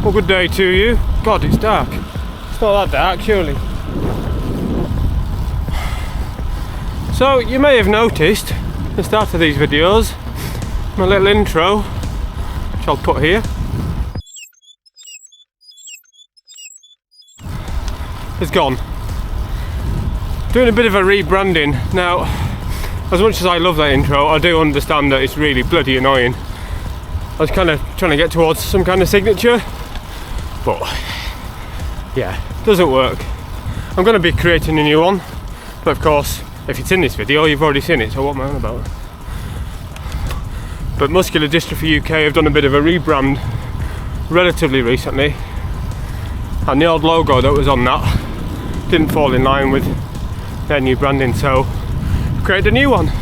Well, good day to you. God, it's dark. It's not that dark, surely. So, you may have noticed at the start of these videos, my little intro, which I'll put here, is gone. Doing a bit of a rebranding. Now, as much as I love that intro, I do understand that it's really bloody annoying. I was kind of trying to get towards some kind of signature, but yeah, doesn't work. I'm going to be creating a new one, but of course, if it's in this video, you've already seen it, so what am I on about? But Muscular Dystrophy UK have done a bit of a rebrand relatively recently, and the old logo that was on that didn't fall in line with their new branding, so I've created a new one.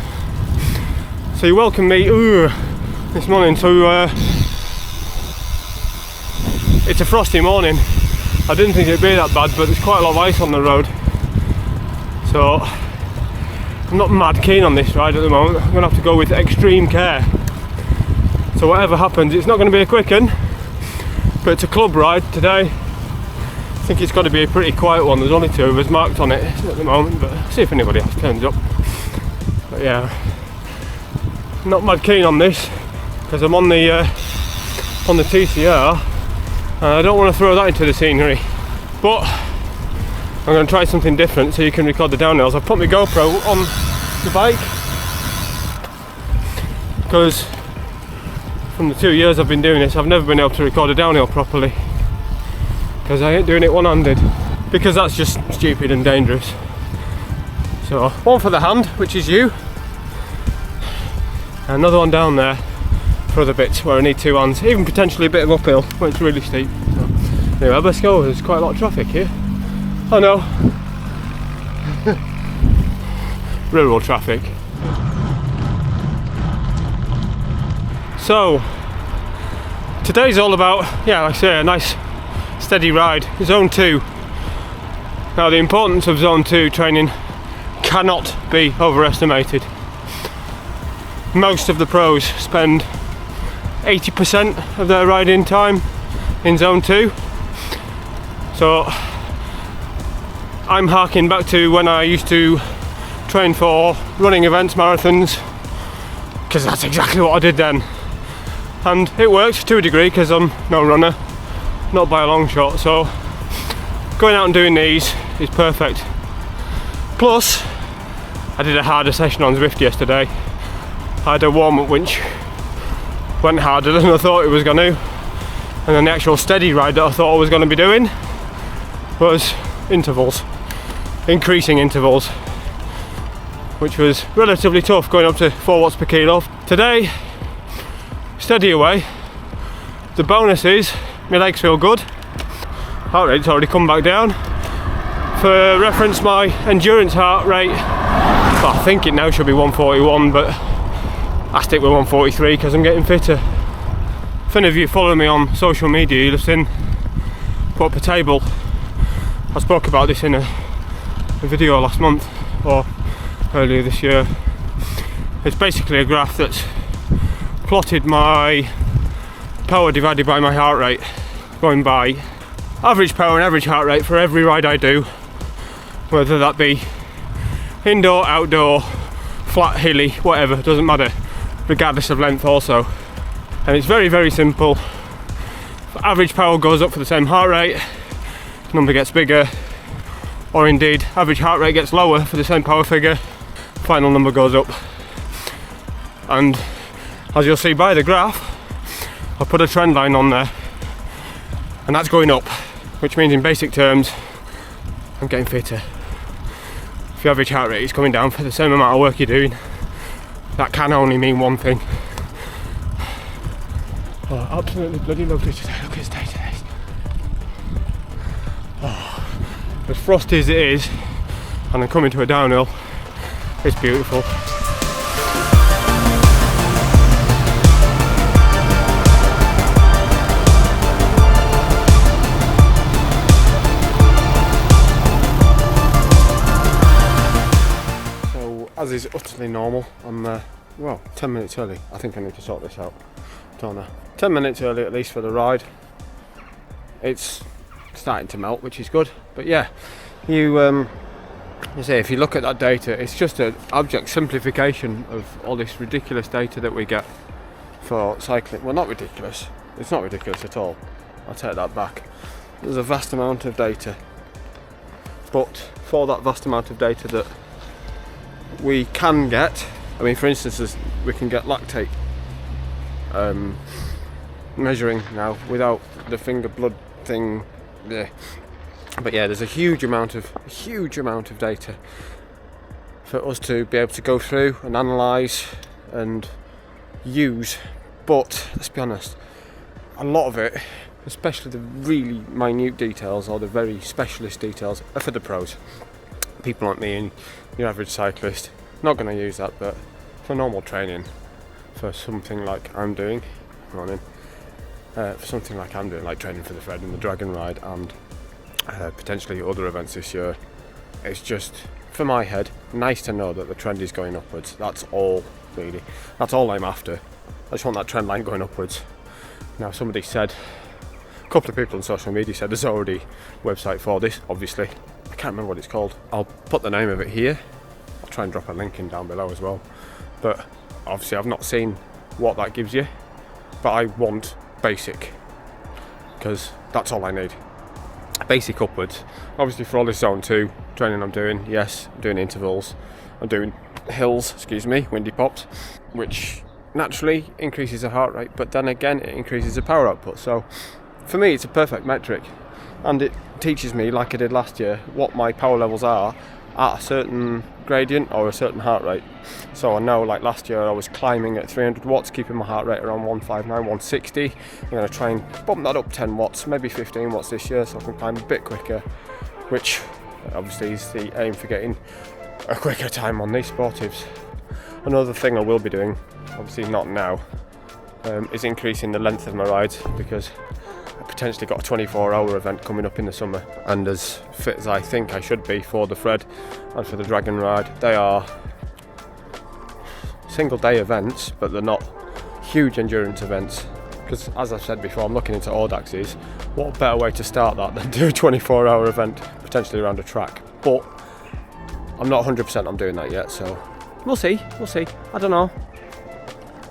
So you welcome me this morning to it's a frosty morning. I didn't think it'd be that bad, but there's quite a lot of ice on the road, so I'm not mad keen on this ride at the moment. I'm gonna have to go with extreme care, so whatever happens, it's not going to be a quick one, but it's a club ride today. I think it's got to be a pretty quiet one. There's only 2 of us marked on it at the moment, but see if anybody else turns up. But yeah, not mad keen on this because I'm on the TCR and I don't want to throw that into the scenery, but I'm going to try something different so you can record the downhills. I've put my GoPro on the bike because from the 2 years I've been doing this, I've never been able to record a downhill properly because I ain't doing it one-handed, because that's just stupid and dangerous. So one for the hand, which is you, and another one down there for other bits where I need 2 hands, even potentially a bit of uphill when it's really steep. So anyway, let's go. There's quite a lot of traffic here. Oh no, rural traffic. So today's all about, yeah, like I say, a nice steady ride. Zone 2. Now the importance of Zone 2 training cannot be overestimated. Most of the pros spend 80% of their riding time in Zone 2. So I'm harking back to when I used to train for running events, marathons, because that's exactly what I did then. And it worked to a degree because I'm no runner, not by a long shot, so going out and doing these is perfect. Plus, I did a harder session on Zwift yesterday. I had a warm-up winch, went harder than I thought it was going to, and then the actual steady ride that I thought I was going to be doing was intervals, increasing intervals, which was relatively tough, going up to 4 watts per kilo. Today, steady away. The bonus is my legs feel good. Heart rate's already come back down. For reference, my endurance heart rate, well, I think it now should be 141, but I stick with 143 because I'm getting fitter. If any of you follow me on social media, you'll have seen put up a table. I spoke about this in a video last month or earlier this year. It's basically a graph that's plotted my power divided by my heart rate, going by average power and average heart rate for every ride I do, whether that be indoor, outdoor, flat, hilly, whatever, doesn't matter, regardless of length also. And it's very, very simple. If average power goes up for the same heart rate, the number gets bigger, or indeed average heart rate gets lower for the same power figure, final number goes up. And as you'll see by the graph, I put a trend line on there, and that's going up, which means in basic terms I'm getting fitter. If your average heart rate is coming down for the same amount of work you're doing, that can only mean one thing. Oh, absolutely bloody lovely today. Look at this day today. Oh, as frosty as it is, and I'm coming to a downhill, it's beautiful. As is utterly normal, I'm well, 10 minutes early. I think I need to sort this out, don't I? 10 minutes early at least for the ride. it's starting to melt, which is good. But yeah, you say if you look at that data, it's just an abject simplification of all this ridiculous data that we get for cycling. Well, not ridiculous. It's not ridiculous at all. I'll take that back. There's a vast amount of data, but for that vast amount of data that we can get, I mean, for instance, we can get lactate measuring now without the finger blood thing there. But yeah, there's a huge amount of data for us to be able to go through and analyse and use. But let's be honest, a lot of it, especially the really minute details or the very specialist details, are for the pros. People like me and your average cyclist, not going to use that, but for normal training, for something like I'm doing, for something like I'm doing, like training for the Fred and the Dragon Ride and potentially other events this year, it's just, for my head, nice to know that the trend is going upwards. That's all, really. That's all I'm after. I just want that trend line going upwards. Now, somebody said, a couple of people on social media said there's already a website for this, obviously. I can't remember what it's called. I'll put the name of it here. I'll try and drop a link in down below as well. But obviously I've not seen what that gives you, but I want basic, because that's all I need. Basic upwards. Obviously for all this zone 2 training I'm doing, yes, I'm doing intervals, I'm doing hills, windy pops, which naturally increases the heart rate, but then again it increases the power output. So for me it's a perfect metric, and it teaches me, like I did last year, what my power levels are at a certain gradient or a certain heart rate. So I know, like last year I was climbing at 300 watts, keeping my heart rate around 159, 160. I'm going to try and bump that up 10 watts, maybe 15 watts this year, so I can climb a bit quicker, which obviously is the aim for getting a quicker time on these sportives. Another thing I will be doing, obviously not now, is increasing the length of my rides, because I potentially got a 24-hour event coming up in the summer, and as fit as I think I should be for the Fred and for the Dragon Ride, they are single day events, but they're not huge endurance events, because as I've said before, I'm looking into Audaxes. What better way to start that than do a 24-hour event potentially around a track? But I'm not 100% on doing that yet, so we'll see, I don't know.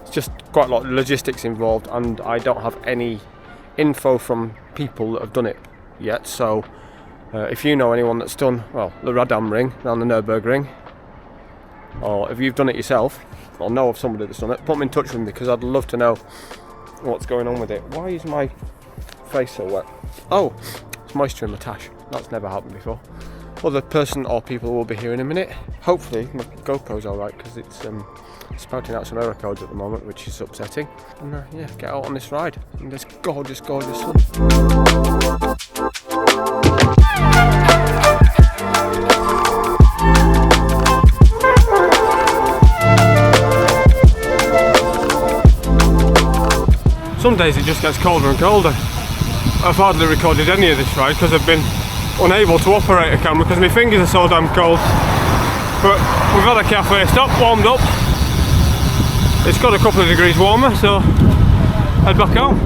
It's just quite a lot of logistics involved, and I don't have any info from people that have done it yet. So if you know anyone that's done, well, the Radam Ring around the Nürburgring, or if you've done it yourself or know of somebody that's done it, put me in touch with me, because I'd love to know what's going on with it. Why is my face so wet? Oh, it's moisture in my tash. That's never happened before. Other person or people will be here in a minute. Hopefully my GoPro's alright, because it's spouting out some error codes at the moment, which is upsetting. And yeah, get out on this ride in this gorgeous, gorgeous sun. Some days it just gets colder and colder. I've hardly recorded any of this ride because I've been unable to operate a camera because my fingers are so damn cold. But we've had a cafe stop, warmed up. It's got a couple of degrees warmer, so head back home.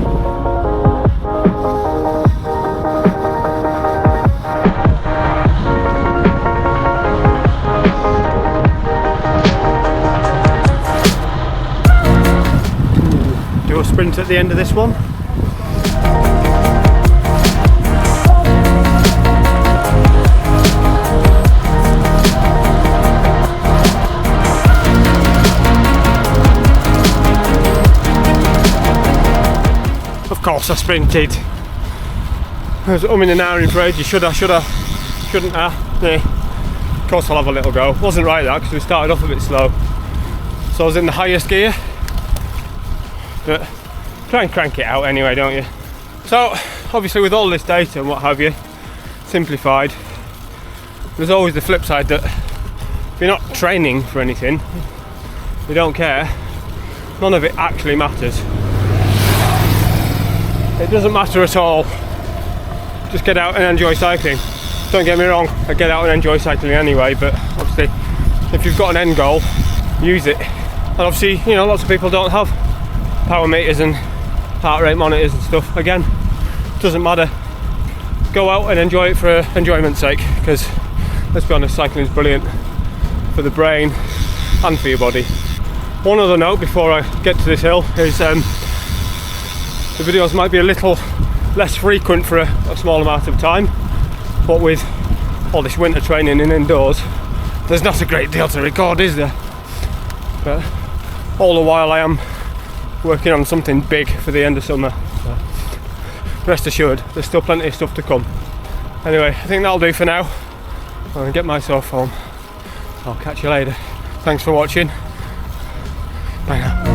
Do a sprint at the end of this one. Of course I sprinted. I was umming and ahhing for ages. Should I, shouldn't I? Yeah. Of course I'll have a little go. Wasn't right that, because we started off a bit slow. So I was in the highest gear. But try and crank it out anyway, don't you? So obviously with all this data and what have you, simplified, there's always the flip side that if you're not training for anything, you don't care, none of it actually matters. It doesn't matter at all. Just get out and enjoy cycling. Don't get me wrong, I get out and enjoy cycling anyway, but obviously if you've got an end goal, use it. And obviously, you know, lots of people don't have power meters and heart rate monitors and stuff. Again, doesn't matter. go out and enjoy it for enjoyment's sake, because let's be honest, cycling is brilliant for the brain and for your body. One other note before I get to this hill is the videos might be a little less frequent for a small amount of time, but with all this winter training and indoors, there's not a great deal to record, is there? But all the while I am working on something big for the end of summer, so rest assured there's still plenty of stuff to come. Anyway, I think that'll do for now. I'm going to get myself home. I'll catch you later. Thanks for watching. Bye now.